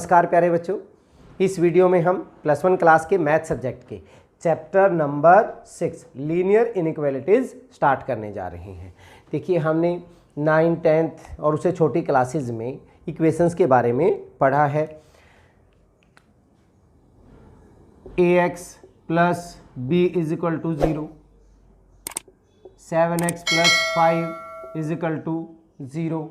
नमस्कार प्यारे बच्चों, इस वीडियो में हम +1 क्लास के मैथ सब्जेक्ट के chapter number 6 linear inequalities start करने जा रहे हैं। देखिए, हमने 9, 10th और उससे छोटी क्लासेस में इक्वेशंस के बारे में पढ़ा है। ax + b = 0, 7x + 5 = 0।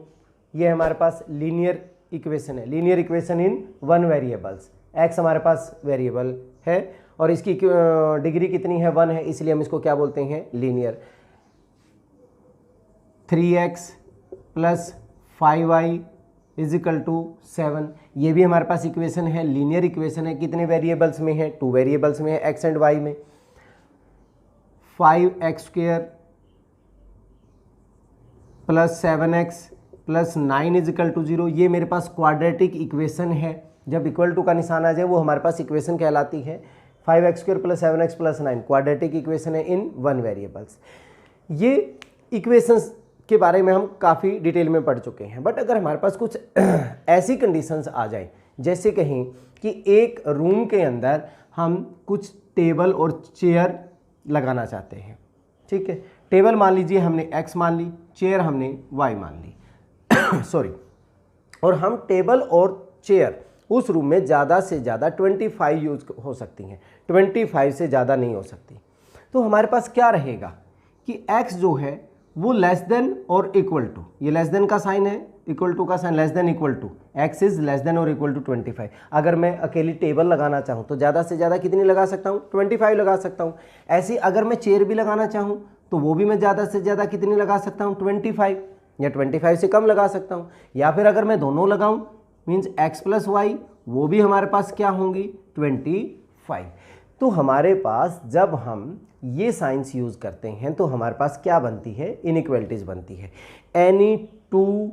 ये हमारे पास लीनियर इक्वेशन है। Linear equation in 1 variables. x हमारे पास वेरिएबल है और इसकी डिग्री कितनी है, 1 है, इसलिए हम इसको क्या बोलते हैं, लीनियर। 3x + 5y = 7, ये भी हमारे पास इक्वेशन है, लीनियर इक्वेशन है। कितने वेरिएबल्स में है, 2 वेरिएबल्स में है, x एंड y में। 5x² + 7x + 9 = 0, ये मेरे पास क्वाड्रेटिक इक्वेशन है। जब इक्वल टू का निशान आ जाए वो हमारे पास इक्वेशन कहलाती है। 5x² + 7x + 9 क्वाड्रेटिक इक्वेशन है इन 1 वेरिएबल्स। ये इक्वेशंस के बारे में हम काफ़ी डिटेल में पढ़ चुके हैं। बट अगर हमारे पास कुछ ऐसी कंडीशंस आ जाए, जैसे कहें कि एक रूम के अंदर हम कुछ टेबल और चेयर लगाना चाहते हैं, ठीक है। टेबल मान लीजिए हमने x मान ली, चेयर हमने y मान ली सॉरी। और हम टेबल और चेयर उस रूम में ज़्यादा से ज़्यादा 25 यूज हो सकती हैं, 25 से ज़्यादा नहीं हो सकती। तो हमारे पास क्या रहेगा कि x जो है वो लेस देन और इक्वल टू, ये लेस देन का साइन है, इक्वल टू का sign, less than equal to, x is less than और इक्वल टू 25। अगर मैं अकेली टेबल लगाना चाहूँ तो ज़्यादा से ज़्यादा कितनी लगा सकता हूँ, 25 लगा सकता हूँ। ऐसी अगर मैं चेयर भी लगाना चाहूँ तो वो भी मैं ज़्यादा से ज़्यादा कितनी लगा सकता हूँ, 25 या 25 से कम लगा सकता हूँ। या फिर अगर मैं दोनों लगाऊँ मीन्स x + y, वो भी हमारे पास क्या होंगी, 25। तो हमारे पास जब हम ये साइंस यूज़ करते हैं तो हमारे पास क्या बनती है, इनइक्वालिटीज़ बनती है। एनी 2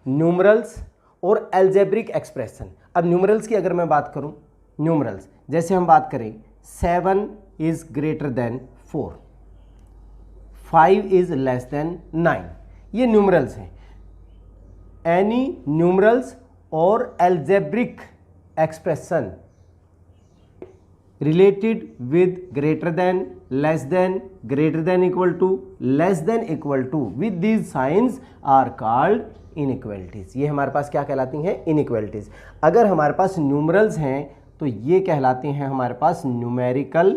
न्यूमरल्स और एल्जेब्रिक एक्सप्रेशन। अब न्यूमरल्स की अगर मैं बात करूं, न्यूमरल्स जैसे हम बात करें 7 is greater then 4, 5 is less then 9, ये न्यूमरल्स हैं। एनी न्यूमरल्स और algebraic expression related with greater than, less than, greater than equal to, less than equal to, with these signs are called inequalities। ये हमारे पास क्या कहलाती हैं, inequalities। अगर हमारे पास न्यूमरल्स हैं तो ये कहलाती हैं हमारे पास न्यूमेरिकल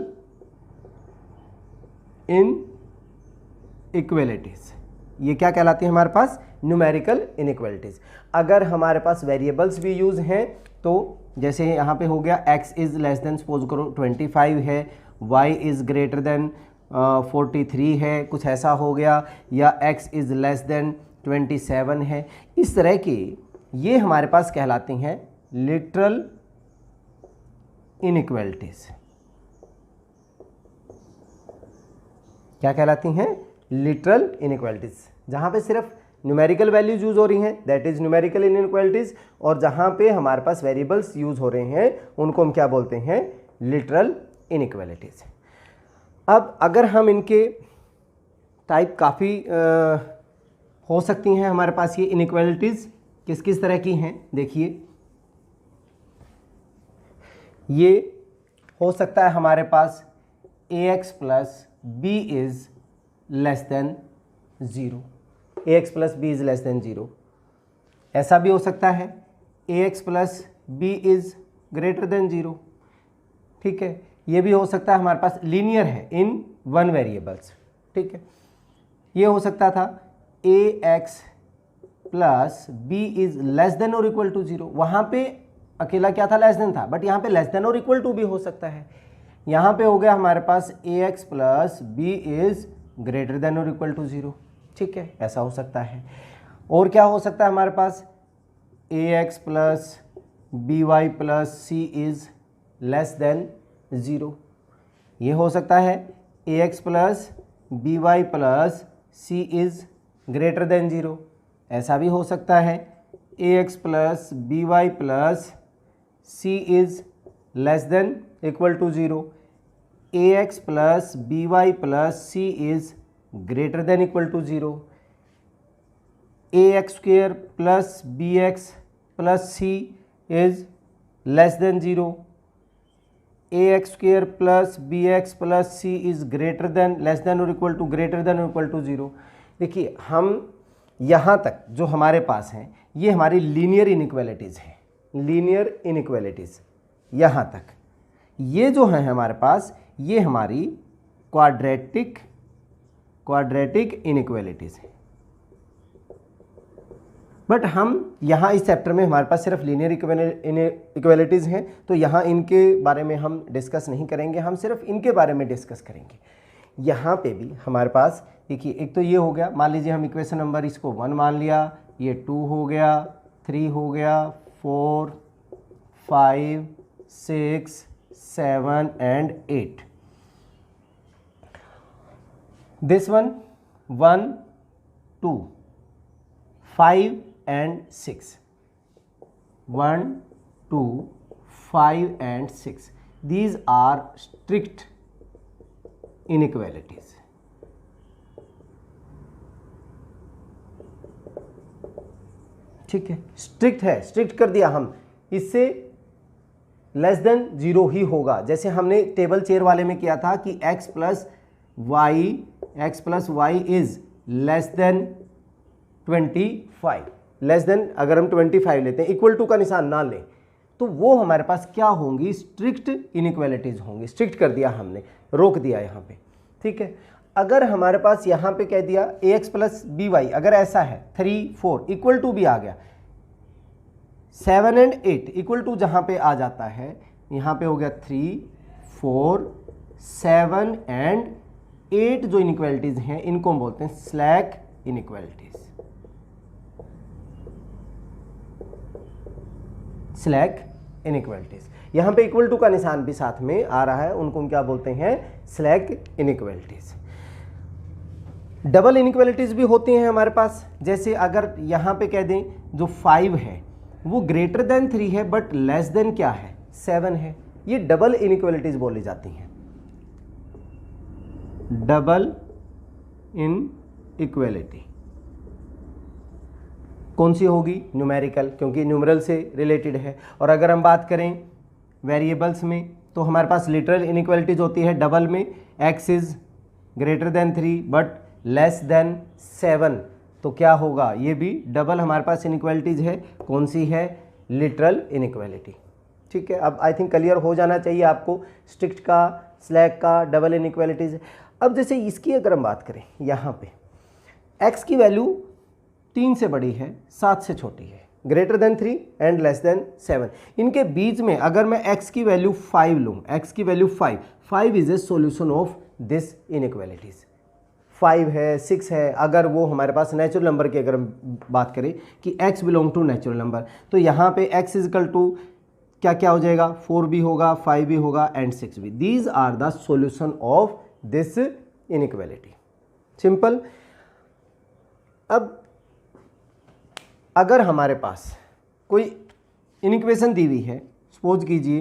इनइक्वालिटीज। ये क्या कहलाती है हमारे पास, न्यूमेरिकल इनइक्वालिटीज। अगर हमारे पास वेरिएबल्स भी यूज हैं तो जैसे यहाँ पे हो गया x is less than, suppose करो 25 है, y इज़ ग्रेटर देन 43 है, कुछ ऐसा हो गया, या x इज़ लेस देन 27 है। इस तरह की ये हमारे पास कहलाती हैं लिटरल इनइक्वालिटीज। क्या कहलाती हैं, लिटरल इनइक्वालिटीज। जहाँ पे सिर्फ न्यूमेरिकल वैल्यूज यूज हो रही हैं, दैट इज न्यूमेरिकल इनइक्वालिटीज, और जहाँ पे हमारे पास वेरिएबल्स यूज हो रहे हैं उनको हम क्या बोलते हैं, लिटरल इनइक्वालिटीज। अब अगर हम इनके टाइप काफ़ी हो सकती हैं हमारे पास, ये इनइक्वालिटीज किस किस तरह की हैं, देखिए। ये हो सकता है हमारे पास ax + b is less than 0, ax + b is less than 0। ऐसा भी हो सकता है ax + b is greater then 0, ठीक है। ये भी हो सकता है हमारे पास लीनियर है इन 1 वेरिएबल्स, ठीक है। ये हो सकता था ax + b is less than और इक्वल टू 0। वहाँ पे अकेला क्या था, लेस देन था, बट यहाँ पे लेस देन और इक्वल टू भी हो सकता है। यहाँ पे हो गया हमारे पास ax + b is greater than और इक्वल टू 0, ठीक है, ऐसा हो सकता है। और क्या हो सकता है हमारे पास, ax + by + c is less than 0। ये हो सकता है ax + by + c is greater then 0। ऐसा भी हो सकता है ax + by + c is less than equal to 0, ax + by + c is greater than equal to 0, ax² + bx + c is less than 0, ax² plus bx plus c is greater than, less than और equal to, greater than और equal to 0। देखिए हम यहाँ तक जो हमारे पास हैं ये हमारी लीनियर इनइक्वालिटीज़ हैं, लीनियर इनइक्वालिटीज़ यहाँ तक। ये जो है हमारे पास ये हमारी क्वाड्रेटिक इनइक्वालिटीज़ हैं। बट हम यहाँ इस चैप्टर में हमारे पास सिर्फ लीनियर इक्वालिटीज़ हैं, तो यहाँ इनके बारे में हम डिस्कस नहीं करेंगे, हम सिर्फ इनके बारे में डिस्कस करेंगे। यहाँ पे भी हमारे पास देखिए एक तो ये हो गया, मान लीजिए हम इक्वेशन नंबर इसको 1 मान लिया, ये 2 हो गया, 3 हो गया, 4, 5, 6, 7 and 8। This one 1, 2, 5 and 6, 1, 2, 5 and 6, these are strict inequalities। ठीक है, स्ट्रिक्ट है, स्ट्रिक्ट कर दिया हम, इससे लेस देन 0 ही होगा। जैसे हमने टेबल चेयर वाले में किया था कि x plus y is less than 25, less than अगर हम 25 लेते हैं, इक्वल टू का निशान ना लें, तो वो हमारे पास क्या होंगी, स्ट्रिक्ट इनइक्वालिटीज होंगी। स्ट्रिक्ट कर दिया हमने, रोक दिया यहाँ पे। ठीक है, अगर हमारे पास यहाँ पे कह दिया ax प्लस बी वाई, अगर ऐसा है 3, 4 इक्वल टू भी आ गया, 7 एंड 8 इक्वल टू जहाँ पे आ जाता है, यहाँ पे हो गया 3, 4, 7 एंड 8 जो इनइक्वालिटीज हैं इनको हम बोलते हैं स्लैक इनइक्वालिटीज। स्लैक इनइक्वालिटीज, यहाँ पे इक्वल टू का निशान भी साथ में आ रहा है, उनको हम क्या बोलते हैं, स्लैक इनइक्वालिटीज। डबल इनइक्वालिटीज भी होती हैं हमारे पास, जैसे अगर यहाँ पे कह दें जो 5 है वो ग्रेटर देन 3 है बट लेस देन क्या है, 7 है, ये डबल इनइक्वालिटीज बोली जाती हैं। डबल इनइक्वालिटी कौन सी होगी, न्यूमेरिकल, क्योंकि न्यूमरल से रिलेटेड है। और अगर हम बात करें वेरिएबल्स में तो हमारे पास लिटरल इनइक्वालिटीज होती है डबल में, x is greater then 3 but less than 7, तो क्या होगा, ये भी डबल हमारे पास इनइक्वालिटीज है। कौन सी है, लिटरल इनइक्वालिटी। ठीक है, अब आई थिंक क्लियर हो जाना चाहिए आपको स्ट्रिक्ट का, स्लैक का, डबल इनइक्वालिटीज। अब जैसे इसकी अगर हम बात करें, यहाँ पे x की वैल्यू 3 से बड़ी है, 7 से छोटी है, greater than 3 and less than 7, इनके बीच में अगर मैं x की वैल्यू 5 लूँ, x की value 5 is a solution of this inequalities. 5 है, 6 है, अगर वो हमारे पास नेचुरल नंबर की अगर हम बात करें कि x belong to natural number, तो यहाँ पे x इजकल टू क्या क्या हो जाएगा, 4 भी होगा, 5 भी होगा एंड 6 भी। These are the solution of this inequality. Simple. अब अगर हमारे पास कोई इनइक्वेशन दी हुई है, सपोज कीजिए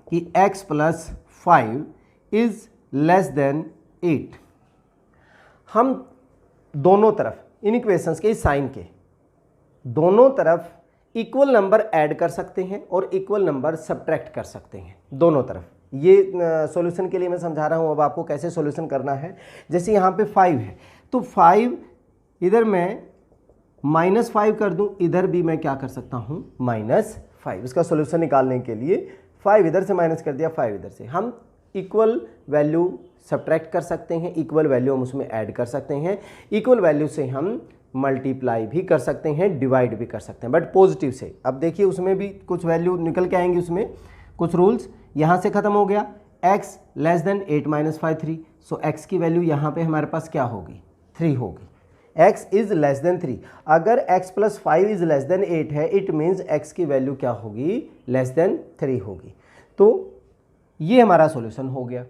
कि x plus 5 is less then 8, हम दोनों तरफ इनइक्वेशंस के साइन के दोनों तरफ इक्वल नंबर ऐड कर सकते हैं और इक्वल नंबर सब्ट्रैक्ट कर सकते हैं, दोनों तरफ। ये सॉल्यूशन के लिए मैं समझा रहा हूँ, अब आपको कैसे सॉल्यूशन करना है। जैसे यहाँ पे 5 है तो 5 इधर मैं -5 कर दूं, इधर भी मैं क्या कर सकता हूं, -5। इसका सॉल्यूशन निकालने के लिए 5 इधर से माइनस कर दिया, 5 इधर से। हम इक्वल वैल्यू सब्ट्रैक्ट कर सकते हैं, इक्वल वैल्यू हम उसमें ऐड कर सकते हैं, इक्वल वैल्यू से हम मल्टीप्लाई भी कर सकते हैं, डिवाइड भी कर सकते हैं, बट पॉजिटिव से। अब देखिए उसमें भी कुछ वैल्यू निकल के आएंगी, उसमें कुछ रूल्स। यहाँ से ख़त्म हो गया, x लेस देन 8 - 5 3, सो x की वैल्यू यहाँ पे हमारे पास क्या होगी, 3 होगी। x इज लेस देन 3, अगर x plus 5 is less then 8 है, इट मीन्स x की वैल्यू क्या होगी, लेस देन 3 होगी। तो ये हमारा सॉल्यूशन हो गया।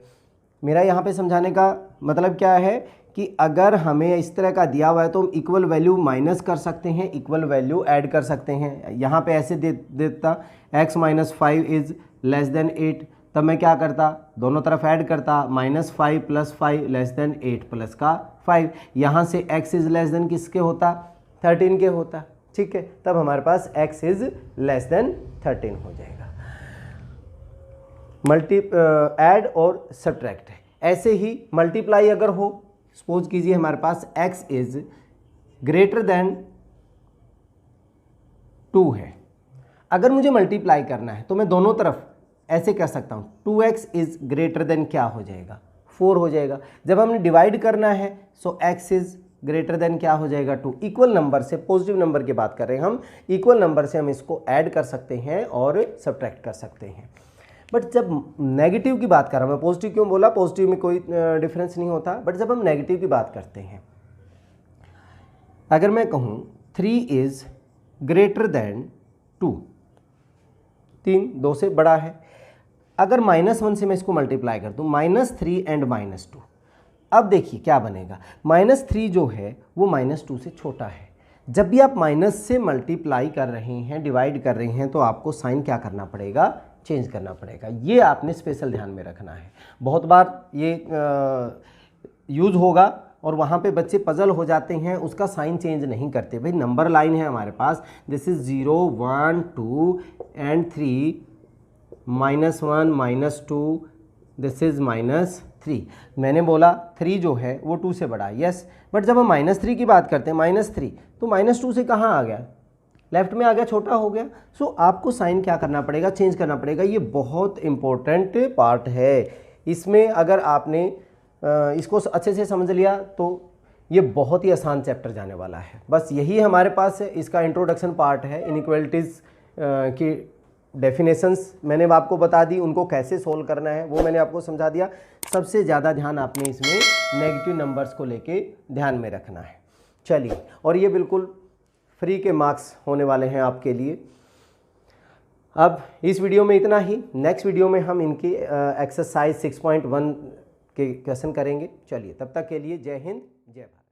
मेरा यहाँ पे समझाने का मतलब क्या है कि अगर हमें इस तरह का दिया हुआ है तो हम इक्वल वैल्यू माइनस कर सकते हैं, इक्वल वैल्यू ऐड कर सकते हैं। यहाँ पे ऐसे देता x - 5 इज लेस देन 8, तब मैं क्या करता, दोनों तरफ ऐड करता, -5 + 5 लेस देन 8 प्लस का 5। यहाँ से x इज लेस देन किसके होता, 13 के होता। ठीक है, तब हमारे पास x इज लेस देन 13 हो जाएगा। ऐड और सब्ट्रैक्ट है। ऐसे ही मल्टीप्लाई अगर हो, सपोज कीजिए हमारे पास x इज ग्रेटर देन 2 है, अगर मुझे मल्टीप्लाई करना है तो मैं दोनों तरफ ऐसे कर सकता हूँ, 2x इज ग्रेटर देन क्या हो जाएगा, 4 हो जाएगा। जब हमने डिवाइड करना है सो x इज ग्रेटर देन क्या हो जाएगा, 2। इक्वल नंबर से, पॉजिटिव नंबर की बात कर रहे हैं हम, इक्वल नंबर से हम इसको ऐड कर सकते हैं और सब्ट्रैक्ट कर सकते हैं। बट जब नेगेटिव की बात कर रहा हूँ, मैं पॉजिटिव क्यों बोला, पॉजिटिव में कोई डिफरेंस नहीं होता, बट जब हम नेगेटिव की बात करते हैं, अगर मैं कहूँ 3 इज ग्रेटर देन 2, 3 2 से बड़ा है, अगर -1 से मैं इसको मल्टीप्लाई कर दूँ, -3 एंड -2, अब देखिए क्या बनेगा, -3 जो है वो -2 से छोटा है। जब भी आप माइनस से मल्टीप्लाई कर रहे हैं, डिवाइड कर रहे हैं, तो आपको साइन क्या करना पड़ेगा, चेंज करना पड़ेगा। ये आपने स्पेशल ध्यान में रखना है। बहुत बार ये यूज़ होगा और वहाँ पे बच्चे पजल हो जाते हैं, उसका साइन चेंज नहीं करते। भाई नंबर लाइन है हमारे पास, this is 0 1 2 and 3, -1 -2, this is -3। मैंने बोला 3 जो है वो 2 से बड़ा है, यस, बट जब हम -3 की बात करते हैं, -3 तो -2 से कहाँ आ गया, लेफ्ट में आ गया, छोटा हो गया। सो आपको साइन क्या करना पड़ेगा, चेंज करना पड़ेगा। ये बहुत इंपॉर्टेंट पार्ट है। इसमें अगर आपने इसको अच्छे से समझ लिया तो ये बहुत ही आसान चैप्टर जाने वाला है। बस यही हमारे पास है, इसका इंट्रोडक्शन पार्ट है। इनइक्वालिटीज़ की डेफिनेशंस मैंने आपको बता दी, उनको कैसे सोल्व करना है वो मैंने आपको समझा दिया। सबसे ज़्यादा ध्यान आपने इसमें नेगेटिव नंबर्स को लेके ध्यान में रखना है। चलिए, और ये बिल्कुल फ्री के मार्क्स होने वाले हैं आपके लिए। अब इस वीडियो में इतना ही। नेक्स्ट वीडियो में हम इनकी एक्सरसाइज 6.1 के क्वेश्चन करेंगे। चलिए, तब तक के लिए जय हिंद, जय भारत।